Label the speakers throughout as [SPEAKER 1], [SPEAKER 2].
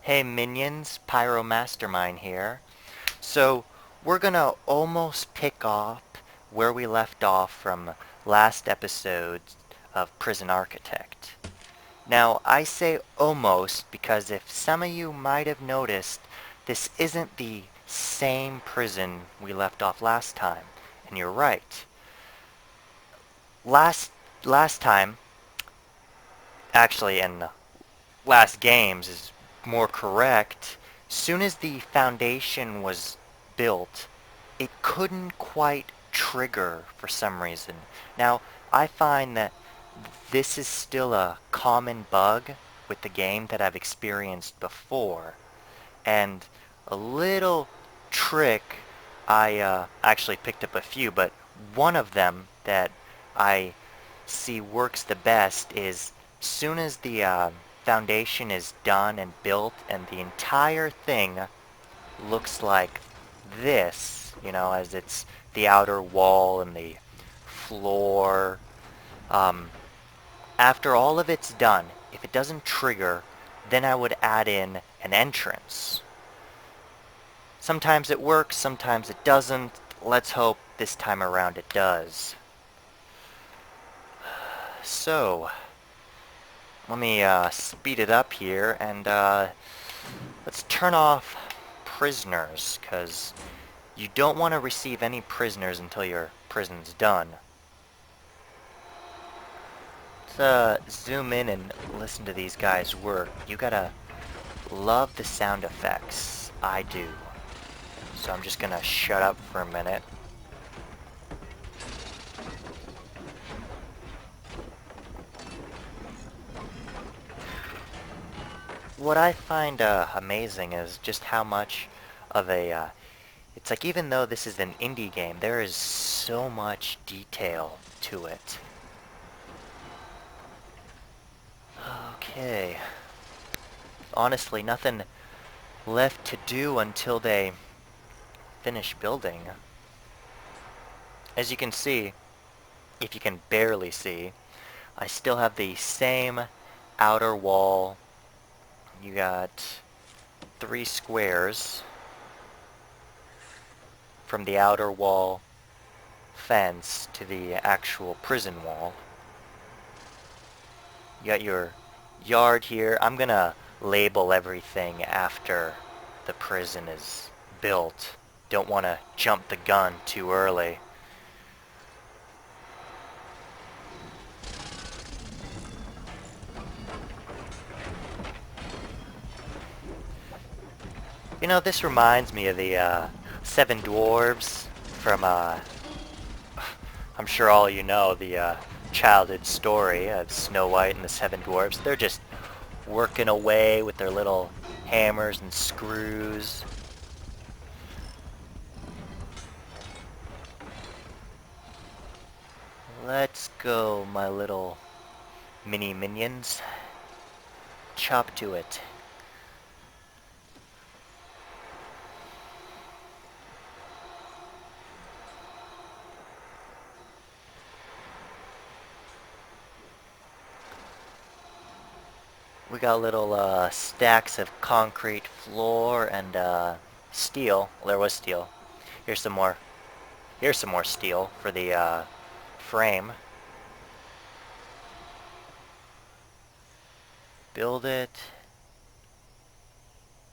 [SPEAKER 1] Hey minions, Pyro Mastermind here. So we're gonna almost pick up where we left off from last episode of Prison Architect. Now I say almost because if some of you might have noticed, this isn't the same prison we left off last time. And you're right. Last last time, actually in last games is more correct, soon as the foundation was built, it couldn't quite trigger for some reason. Now, I find that this is still a common bug with the game that I've experienced before. And a little trick, I actually picked up a few, but one of them that I see works the best is soon as the foundation is done and built and the entire thing looks like this, as it's the outer wall and the floor. Um, After all of it's done, if it doesn't trigger, then I would add in an entrance. Sometimes it works, sometimes it doesn't. Let's hope this time around it does. So, let me speed it up here and let's turn off prisoners, because you don't want to receive any prisoners until your prison's done. Let's zoom in and listen to these guys work. You gotta love the sound effects. I do. So I'm just gonna shut up for a minute. What I find amazing is just how much of a it's like, even though this is an indie game, there is so much detail to it. Okay. Honestly, nothing left to do until they finish building. As you can see, if you can barely see, I still have the same outer wall. You got 3 squares from the outer wall fence to the actual prison wall. You got your yard here. I'm gonna label everything after the prison is built. Don't want to jump the gun too early. This reminds me of the Seven Dwarves from, I'm sure all you know, the childhood story of Snow White and the Seven Dwarfs. They're just working away with their little hammers and screws. Let's go, my little mini minions. Chop to it. We got little stacks of concrete floor and steel. Well, there was steel. Here's some more. Here's some more steel for the frame. Build it.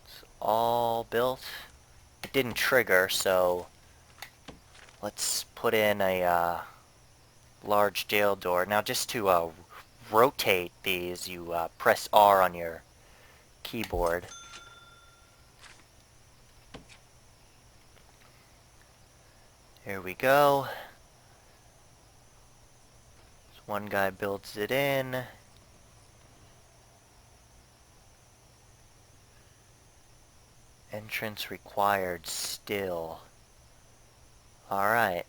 [SPEAKER 1] It's all built. It didn't trigger, so let's put in a large jail door. Now, just to rotate these, you press R on your keyboard. Here we go. So one guy builds it in. Entrance required still. Alright.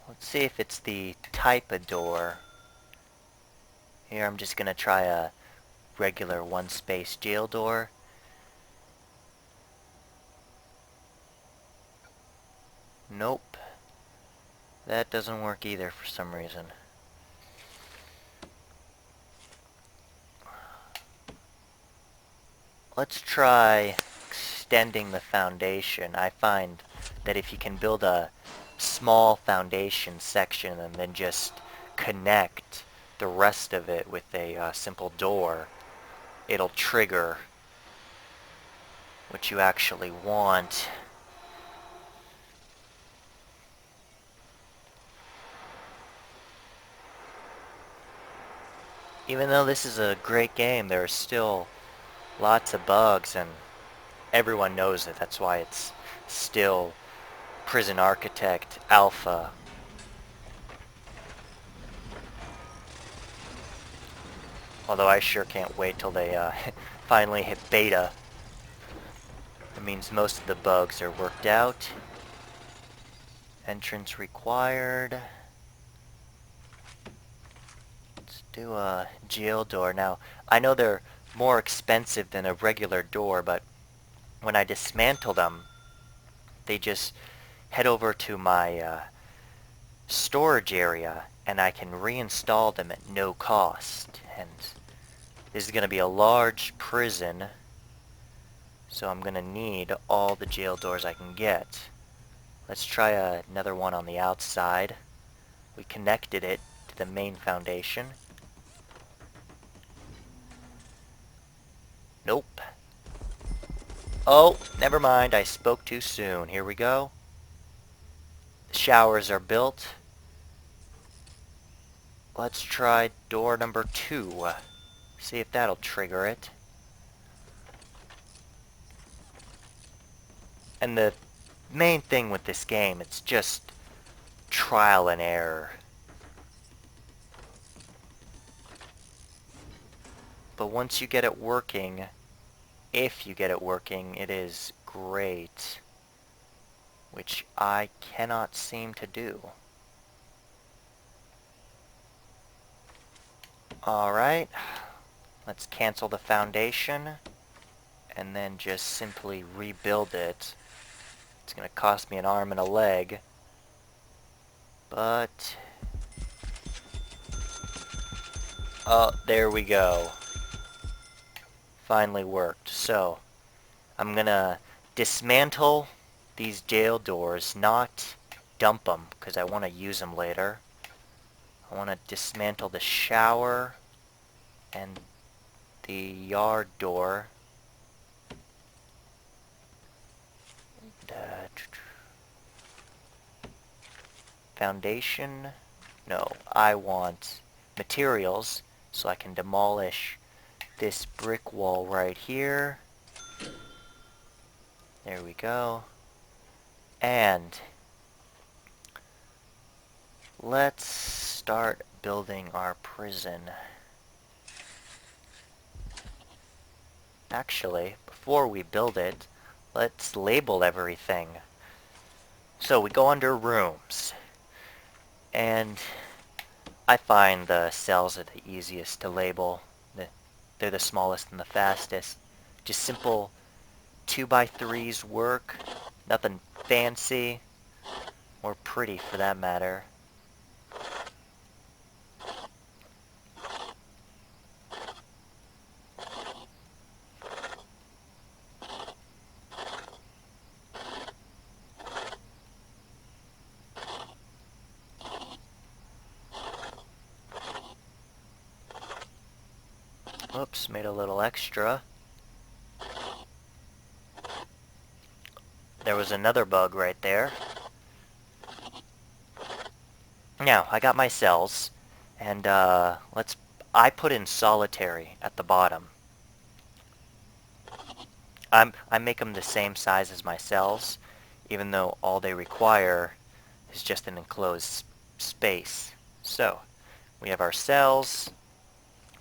[SPEAKER 1] Let's see if it's the type of door. Here I'm just gonna try a regular one-space jail door. Nope. That doesn't work either for some reason. let's try extending the foundation. I find that if you can build a small foundation section and then just connect the rest of it with a simple door, it'll trigger what you actually want. Even though this is a great game, there are still lots of bugs, and everyone knows it. That's why it's still Prison Architect Alpha. Although I sure can't wait till they finally hit beta. That means most of the bugs are worked out. Entrance required. Let's do a jail door. Now, I know they're more expensive than a regular door, but when I dismantle them, they just head over to my storage area, and I can reinstall them at no cost. And this is going to be a large prison, so I'm going to need all the jail doors I can get. Let's try another one on the outside. We connected it to the main foundation. Nope. Oh, never mind, I spoke too soon. Here we go. The showers are built. Let's try door number 2. See if that'll trigger it. And the main thing with this game, it's just trial and error. But once you get it working, if you get it working, it is great. Which I cannot seem to do. Alright, let's cancel the foundation, and then just simply rebuild it. It's gonna cost me an arm and a leg, but... oh, there we go. Finally worked. So, I'm gonna dismantle these jail doors, not dump them, because I want to use them later. I want to dismantle the shower and the yard door. Foundation? No, I want materials so I can demolish this brick wall right here. There we go. And let's start building our prison. Actually, before we build it, let's label everything. So we go under rooms, and I find the cells are the easiest to label. They're the smallest and the fastest. Just simple 2x3s work. Nothing fancy or pretty for that matter. Oops, made a little extra. There was another bug right there. Now, I got my cells, and I put in solitary at the bottom. I make them the same size as my cells, even though all they require is just an enclosed space. So, we have our cells,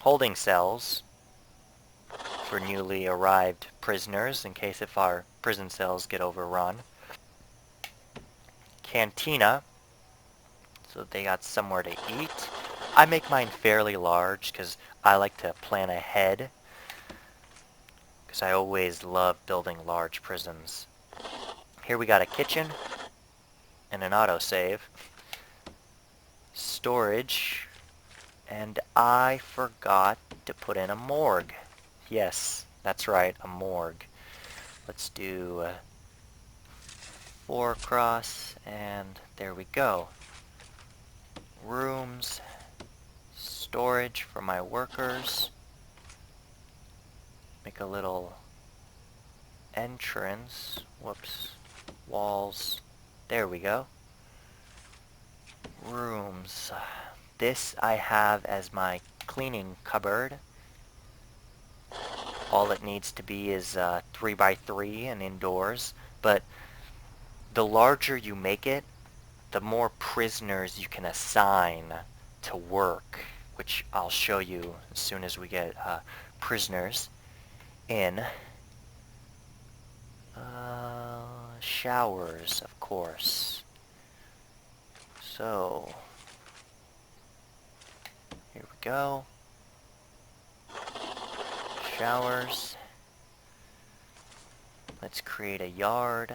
[SPEAKER 1] holding cells for newly arrived prisoners in case if our prison cells get overrun. Cantina, so they got somewhere to eat. I make mine fairly large because I like to plan ahead, because I always love building large prisons. Here we got a kitchen and an autosave. Storage, and I forgot to put in a morgue. Yes, That's right, a morgue. Let's do 4 across, and there we go. Rooms, storage for my workers. Make a little entrance. Whoops. Walls. There we go. Rooms. This I have as my cleaning cupboard. All it needs to be is 3 by 3 and indoors, but the larger you make it, the more prisoners you can assign to work, which I'll show you as soon as we get prisoners in. Showers, of course. So, here we go. Showers. Let's create a yard.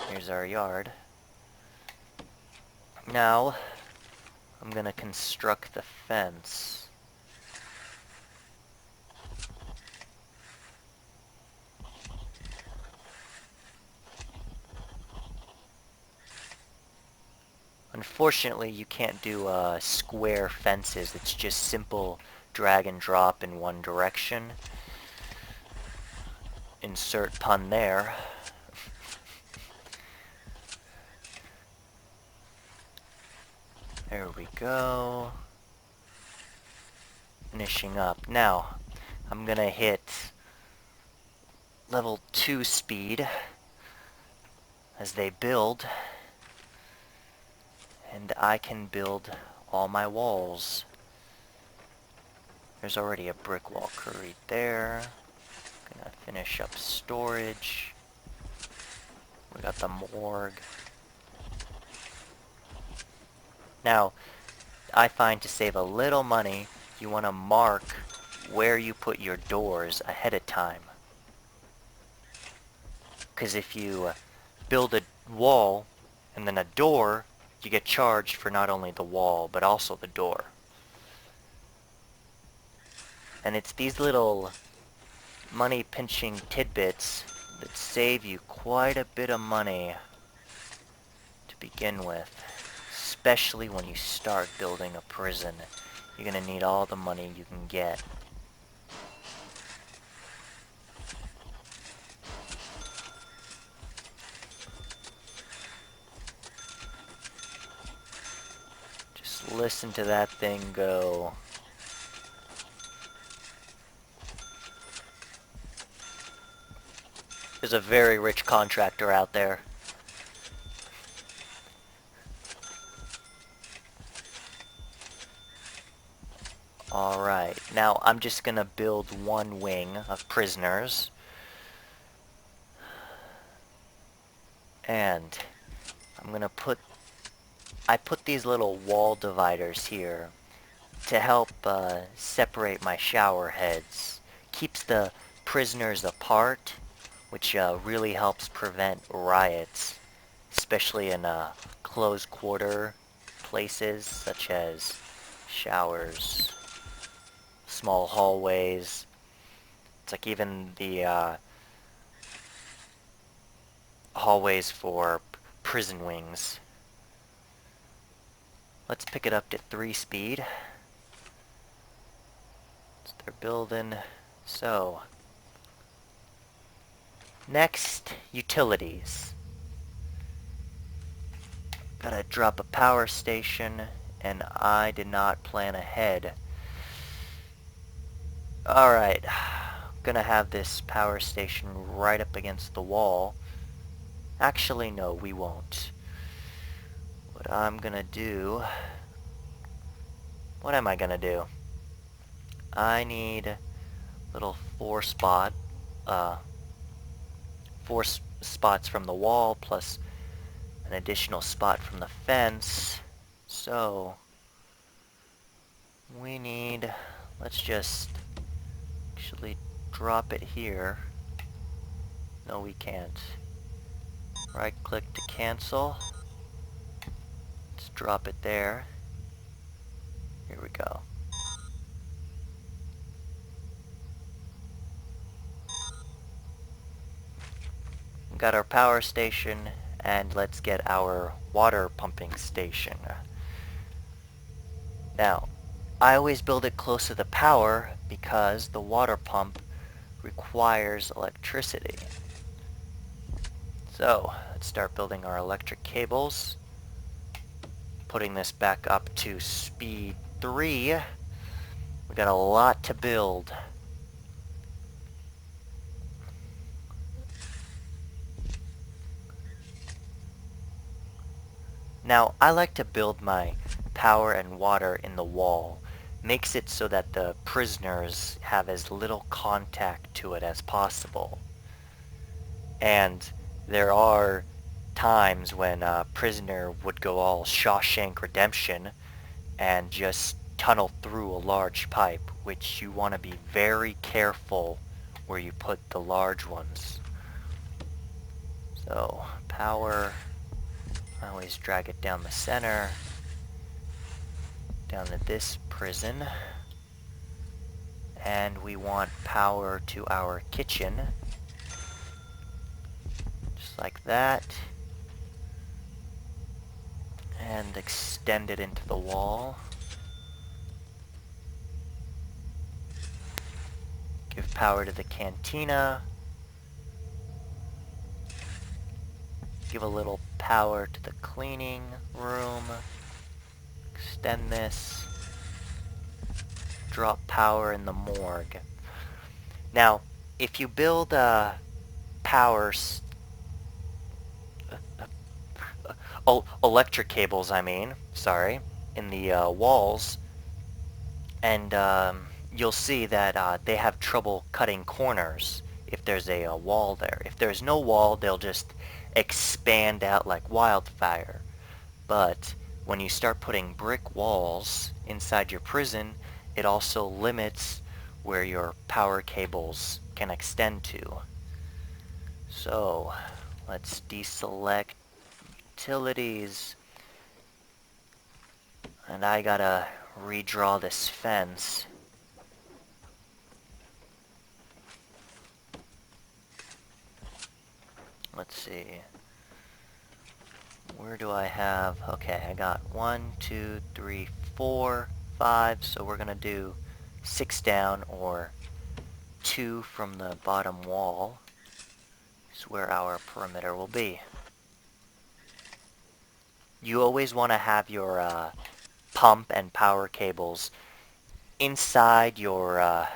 [SPEAKER 1] Here's our yard. Now, I'm gonna construct the fence. Unfortunately, you can't do square fences. It's just simple drag and drop in one direction. Insert pun there. There we go. Finishing up. Now, I'm gonna hit level 2 speed as they build. And I can build all my walls. There's already a brick wall curried there. Gonna finish up storage. We got the morgue. Now, I find to save a little money, you want to mark where you put your doors ahead of time. Because if you build a wall and then a door, you get charged for not only the wall, but also the door. And it's these little money-pinching tidbits that save you quite a bit of money to begin with. Especially when you start building a prison. You're gonna need all the money you can get. Just listen to that thing go. There's a very rich contractor out there. Alright, now I'm just gonna build one wing of prisoners. And I'm gonna I put these little wall dividers here to help separate my shower heads. Keeps the prisoners apart, which really helps prevent riots, especially in close quarter places such as showers, small hallways. It's like even the hallways for prison wings. Let's pick it up to 3 speed. So they're building. So, next, utilities. Gotta drop a power station, and I did not plan ahead. Alright, gonna have this power station right up against the wall. Actually, no, we won't. What I'm gonna do... What am I gonna do? I need little 4 spots from the wall, plus an additional spot from the fence. So, we need... Let's just actually drop it here. No, we can't. Right click to cancel. Let's drop it there. Here we go. Got our power station, and let's get our water pumping station. Now, I always build it close to the power because the water pump requires electricity. So, let's start building our electric cables. Putting this back up to speed 3. We got a lot to build. Now, I like to build my power and water in the wall. Makes it so that the prisoners have as little contact to it as possible. And there are times when a prisoner would go all Shawshank Redemption and just tunnel through a large pipe, which you want to be very careful where you put the large ones. So, power, I always drag it down the center, down to this prison, and we want power to our kitchen, just like that, and extend it into the wall. Give power to the cantina. Give a little power to the cleaning room. Extend this. Drop power in the morgue. Now, if you build electric cables, in the walls, and you'll see that they have trouble cutting corners if there's a wall there. If there's no wall, they'll just expand out like wildfire. But when you start putting brick walls inside your prison, it also limits where your power cables can extend to. So, let's deselect utilities. And I gotta redraw this fence. Let's see. Where do I have? Okay, I got 1, 2, 3, 4, 5. So we're gonna do 6 down, or 2 from the bottom wall. Is where our perimeter will be. You always want to have your pump and power cables inside your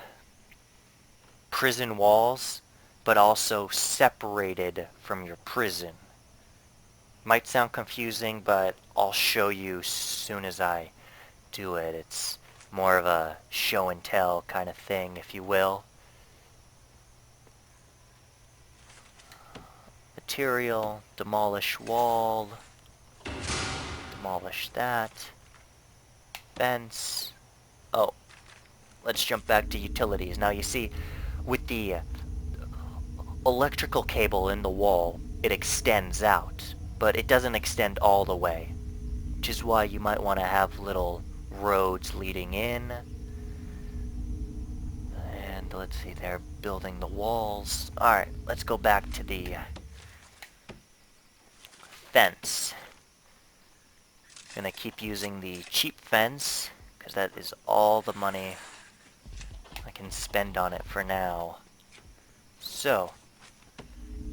[SPEAKER 1] prison walls, but also separated from your prison. Might sound confusing, but I'll show you soon as I do it. It's more of a show and tell kind of thing, if you will. Material, demolish wall, demolish that, fence. Oh, let's jump back to utilities. Now you see, with the electrical cable in the wall, it extends out, but it doesn't extend all the way, which is why you might want to have little roads leading in. And let's see, they're building the walls. Alright, let's go back to the fence. Gonna keep using the cheap fence, because that is all the money I can spend on it for now. So,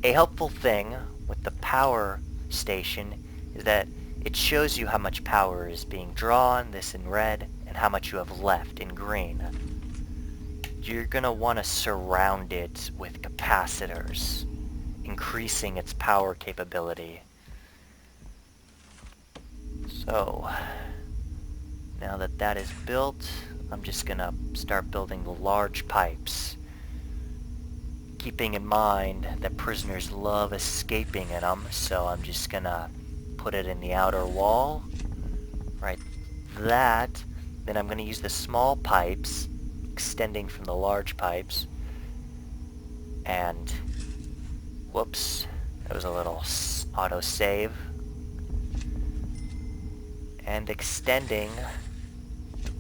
[SPEAKER 1] a helpful thing with the power station is that it shows you how much power is being drawn, this in red, and how much you have left in green. You're gonna want to surround it with capacitors, increasing its power capability. So, now that that is built, I'm just gonna start building the large pipes. Keeping in mind that prisoners love escaping in them, so I'm just gonna put it in the outer wall, right that. Then I'm gonna use the small pipes, extending from the large pipes, and, whoops, that was a little auto-save, and extending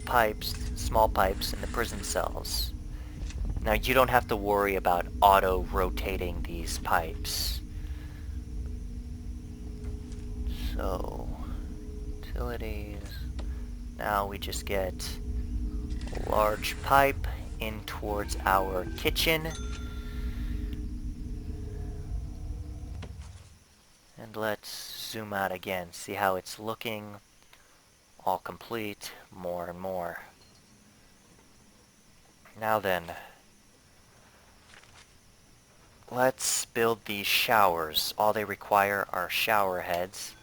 [SPEAKER 1] pipes, small pipes in the prison cells. Now you don't have to worry about auto-rotating these pipes. So, utilities. Now we just get a large pipe in towards our kitchen. And let's zoom out again, see how it's looking. All complete, more and more. Now then, let's build these showers. All they require are shower heads.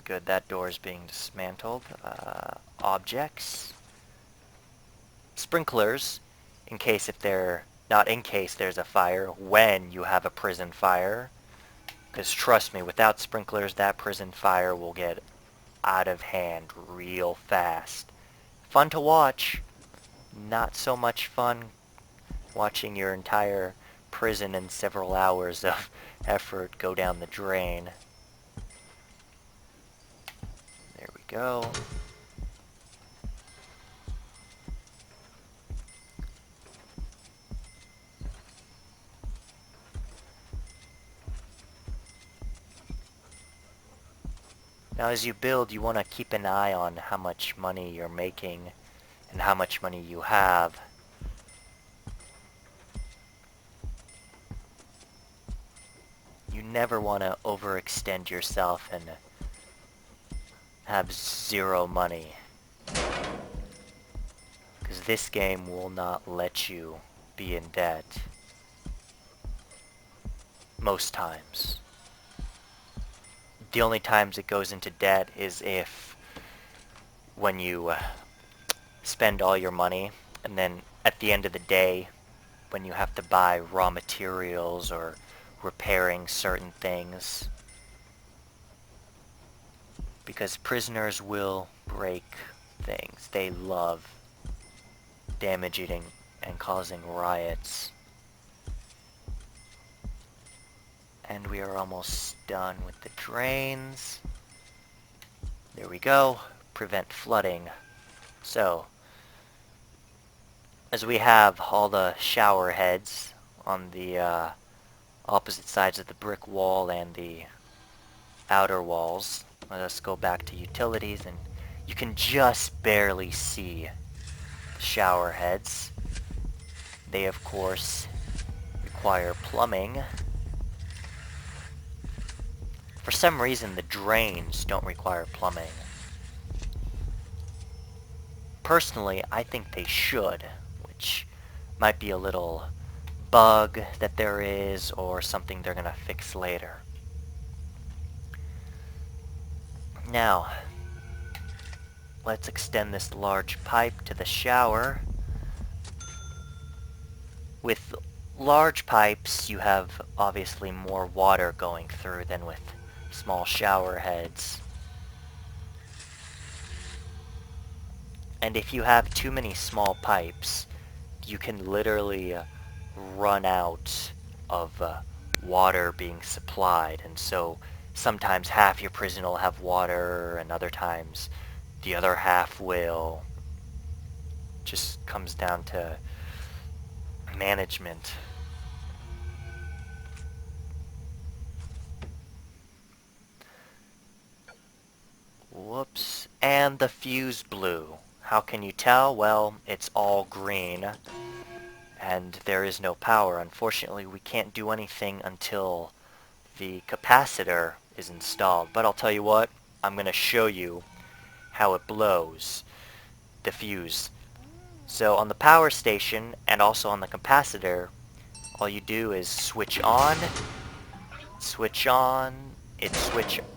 [SPEAKER 1] Good, that door is being dismantled. Objects. Sprinklers, in case if they're, not in case there's a fire, when you have a prison fire. Because trust me, without sprinklers, that prison fire will get out of hand real fast. Fun to watch. Not so much fun watching your entire prison and several hours of effort go down the drain. There we go. Now as you build, you want to keep an eye on how much money you're making and how much money you have. You never want to overextend yourself and have zero money. Because this game will not let you be in debt. Most times. The only times it goes into debt is if when you spend all your money and then at the end of the day when you have to buy raw materials or repairing certain things. Because prisoners will break things. They love damaging and causing riots. And we are almost done with the drains. There we go. Prevent flooding. So, as we have all the shower heads on the opposite sides of the brick wall and the outer walls, let us go back to utilities, and you can just barely see the shower heads. They, of course, require plumbing. For some reason, the drains don't require plumbing. Personally, I think they should, which might be a little bug that there is, or something they're gonna fix later. Now, let's extend this large pipe to the shower. With large pipes, you have obviously more water going through than with small shower heads. And if you have too many small pipes, you can literally run out of water being supplied, and so sometimes half your prison will have water and other times the other half will. Just comes down to management. Whoops. And the fuse blew. How can you tell? Well, it's all green. And there is no power. Unfortunately, we can't do anything until the capacitor is installed. But I'll tell you what, I'm going to show you how it blows, the fuse. So on the power station and also on the capacitor, all you do is switch on, it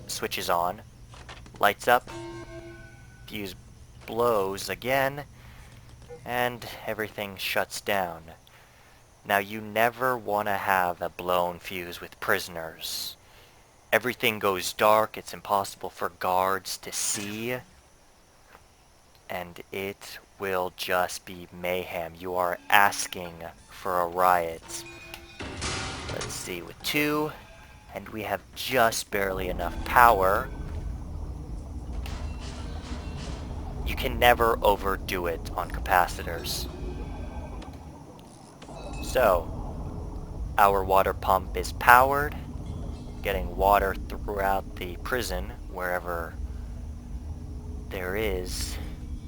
[SPEAKER 1] switches on, lights up, fuse blows again, and everything shuts down. Now you never want to have a blown fuse with prisoners. Everything goes dark, it's impossible for guards to see, and it will just be mayhem. You are asking for a riot. Let's see, with 2, and we have just barely enough power. You can never overdo it on capacitors. So, our water pump is powered, getting water throughout the prison wherever there is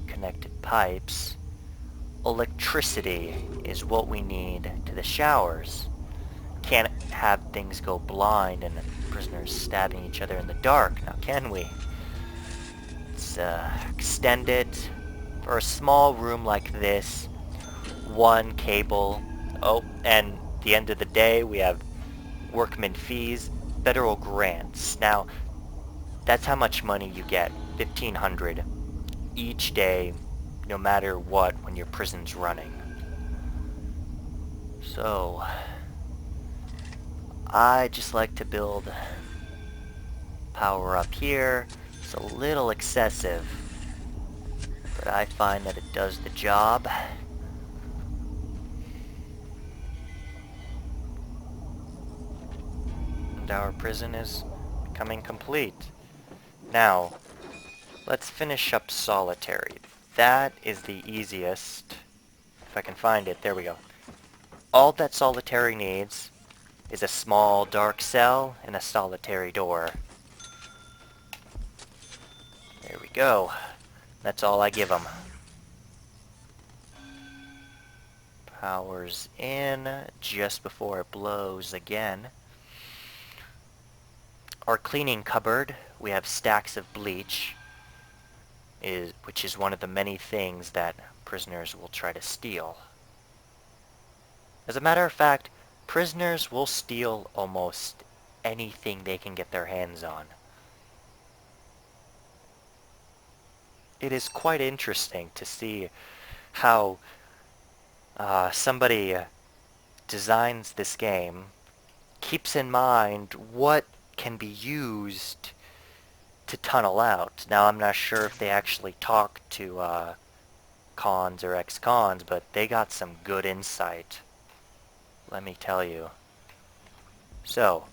[SPEAKER 1] connected pipes. Electricity is what we need to the showers. Can't have things go blind and prisoners stabbing each other in the dark, now can we? Let's extend it. For a small room like this, one cable. Oh, and at the end of the day, we have workman fees, federal grants. Now, that's how much money you get, $1,500 each day, no matter what, when your prison's running. So, I just like to build power up here. It's a little excessive, but I find that it does the job. And our prison is becoming complete. Now, let's finish up solitary. That is the easiest. If I can find it, there we go. All that solitary needs is a small dark cell and a solitary door. There we go. That's all I give them. Power's in just before it blows again. Our cleaning cupboard, we have stacks of bleach, which is one of the many things that prisoners will try to steal. As a matter of fact, prisoners will steal almost anything they can get their hands on. It is quite interesting to see how somebody designs this game, keeps in mind what can be used to tunnel out. Now, I'm not sure if they actually talk to cons or ex-cons, but they got some good insight, let me tell you. So,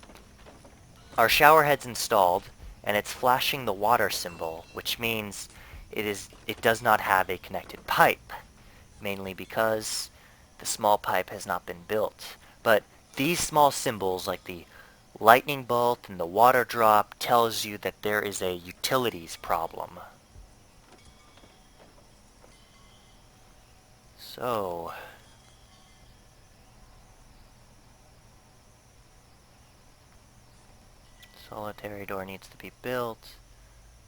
[SPEAKER 1] our shower head's installed, and it's flashing the water symbol, which means it does not have a connected pipe, mainly because the small pipe has not been built. But these small symbols, like the lightning bolt and the water drop, tells you that there is a utilities problem. So, solitary door needs to be built.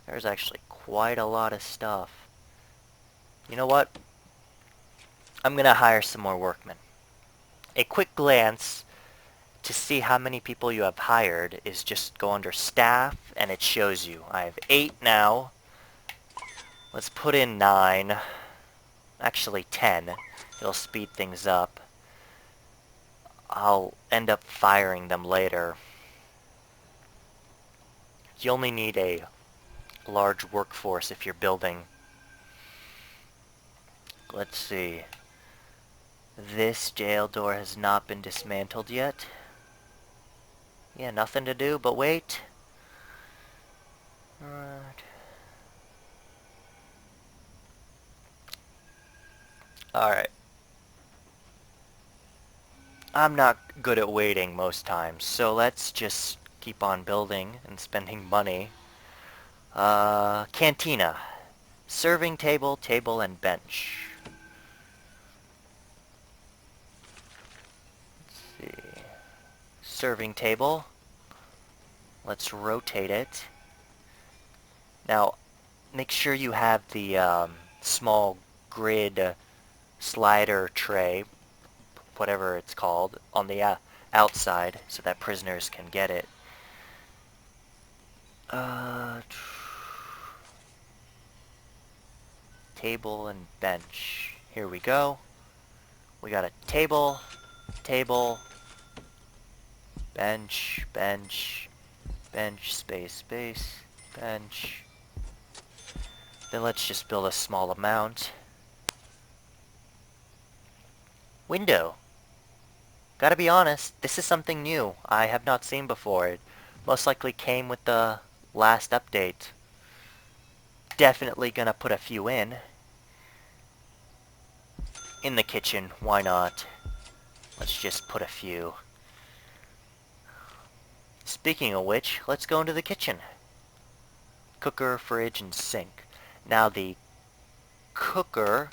[SPEAKER 1] There's actually quite a lot of stuff. You know what? I'm gonna hire some more workmen. A quick glance to see how many people you have hired is just go under staff and it shows you. I have 8 now. Let's put in 9. Actually 10. It'll speed things up. I'll end up firing them later. You only need a large workforce if you're building. Let's see. This jail door has not been dismantled yet. Yeah, nothing to do but wait. Alright. Alright. I'm not good at waiting most times, so let's just keep on building and spending money. Cantina. Serving table, table, and bench. Let's see. Serving table. Let's rotate it. Now, make sure you have the small grid slider tray, whatever it's called, on the outside so that prisoners can get it. Table and bench. Here we go. We got a table, table, bench, bench, bench, space, space, bench. Then let's just build a small amount. Window. Gotta be honest, this is something new I have not seen before. It most likely came with the last update. definitely gonna put a few in the kitchen. Why not? Let's just put a few. Speaking of which, let's go into the kitchen. Cooker, fridge, and sink. Now the cooker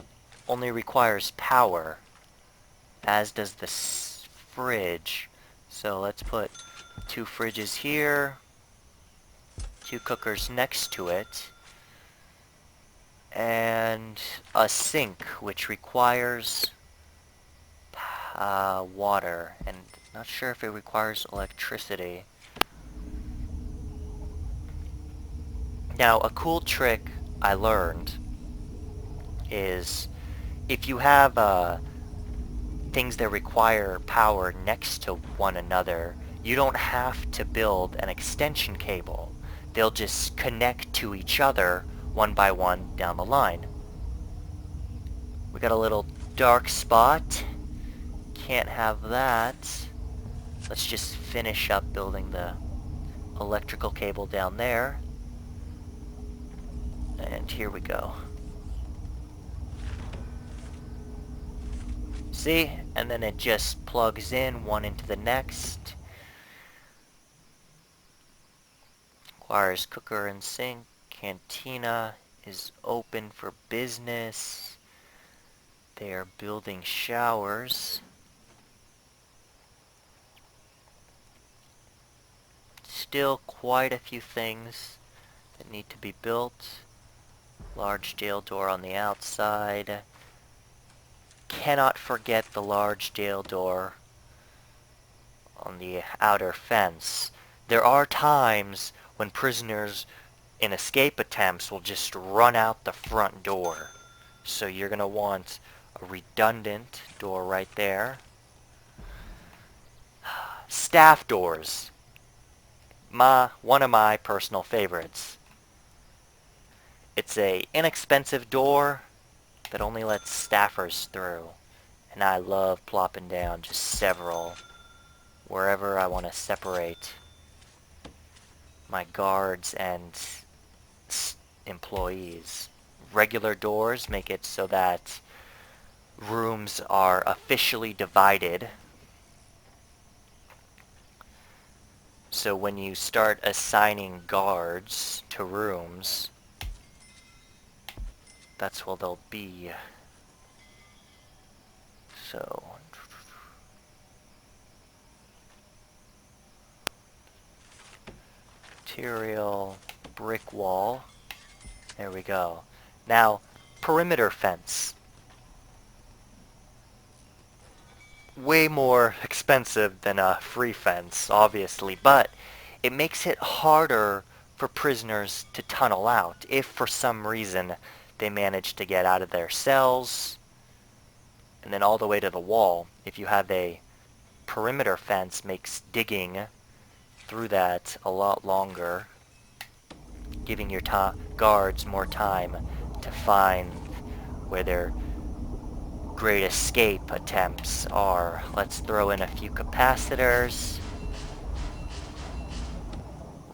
[SPEAKER 1] only requires power, as does the fridge. So let's put 2 fridges here, 2 cookers next to it, and a sink which requires water, and not sure if it requires electricity. Now, a cool trick I learned is if you have things that require power next to one another, you don't have to build an extension cable. They'll just connect to each other one by one down the line. We got a little dark spot. Can't have that. Let's just finish up building the electrical cable down there. And here we go. See? And then it just plugs in one into the next. Requires cooker and sink. Cantina is open for business. They are building showers. Still quite a few things that need to be built. Large jail door on the outside. Cannot forget the large jail door on the outer fence. There are times when prisoners in escape attempts will just run out the front door. So you're going to want a redundant door right there. Staff doors. One of my personal favorites. It's a inexpensive door that only lets staffers through. And I love plopping down just several wherever I want to separate my guards and employees. Regular doors make it so that rooms are officially divided. So when you start assigning guards to rooms, that's where they'll be. So material, brick wall. There we go. Now, perimeter fence. Way more expensive than a free fence, obviously, but it makes it harder for prisoners to tunnel out if for some reason they manage to get out of their cells and then all the way to the wall. If you have a perimeter fence, makes digging through that a lot longer, giving your guards more time to find where their great escape attempts are. Let's throw in a few capacitors.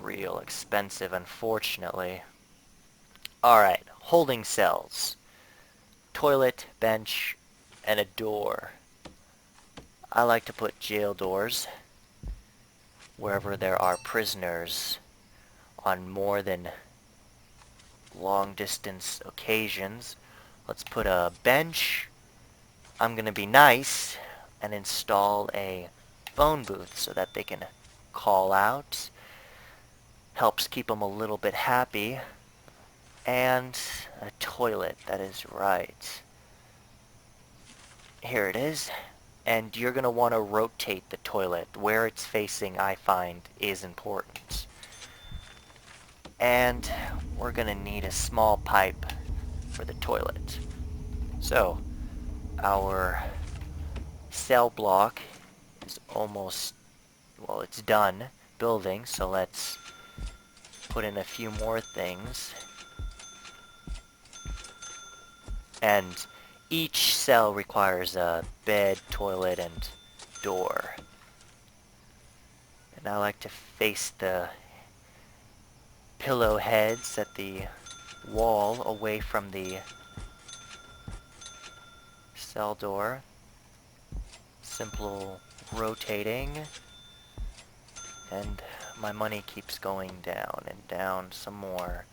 [SPEAKER 1] Real expensive, unfortunately. Alright, holding cells. Toilet, bench, and a door. I like to put jail doors wherever there are prisoners on more than long distance occasions. Let's put a bench. I'm gonna be nice and install a phone booth so that they can call out. Helps keep them a little bit happy. And a toilet, that is right. Here it is. And you're gonna want to rotate the toilet. Where it's facing, I find, is important. And we're gonna need a small pipe for the toilet. So, our cell block is almost, well, it's done building, so let's put in a few more things. And each cell requires a bed, toilet, and door. And I like to face the pillow heads at the wall away from the cell door. Simple rotating. And my money keeps going down and down some more.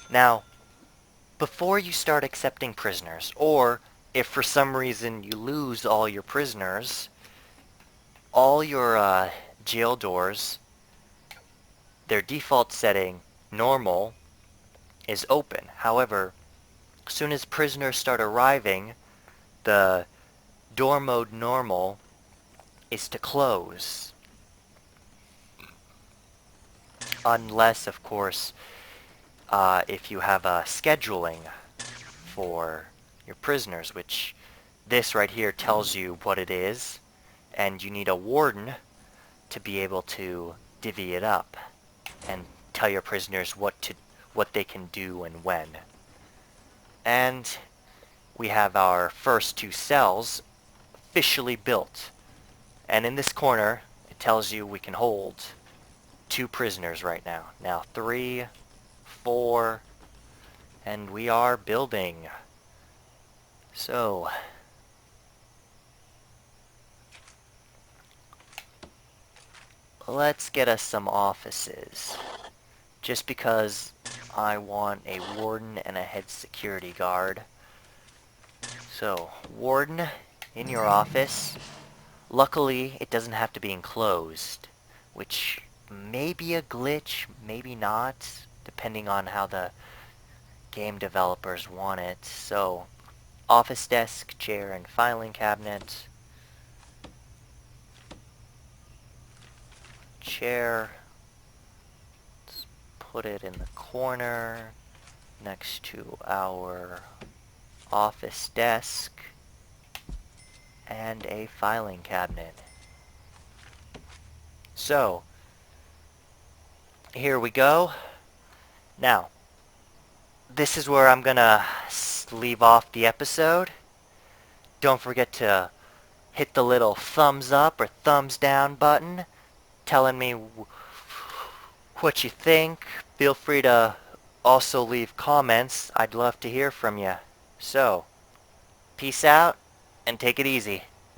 [SPEAKER 1] Now, before you start accepting prisoners, or if for some reason you lose all your prisoners, all your jail doors, their default setting, normal, is open. However, as soon as prisoners start arriving, the door mode normal is to close. Unless, of course, if you have scheduling for your prisoners, which this right here tells you what it is, and you need a warden to be able to divvy it up and tell your prisoners what they can do and when. And we have our first two cells officially built. And in this corner, it tells you we can hold 2 prisoners right now. Now 3, 4, and we are building. So, let's get us some offices. Just because I want a warden and a head security guard. So, warden, in your office. Luckily, it doesn't have to be enclosed, which may be a glitch, maybe not, depending on how the game developers want it. So, office desk, chair, and filing cabinet. Chair. Let's put it in the corner next to our office desk and a filing cabinet. So, here we go. Now, this is where I'm gonna leave off the episode. Don't forget to hit the little thumbs up or thumbs down button telling me what you think. Feel free to also leave comments. I'd love to hear from you. So, peace out and take it easy.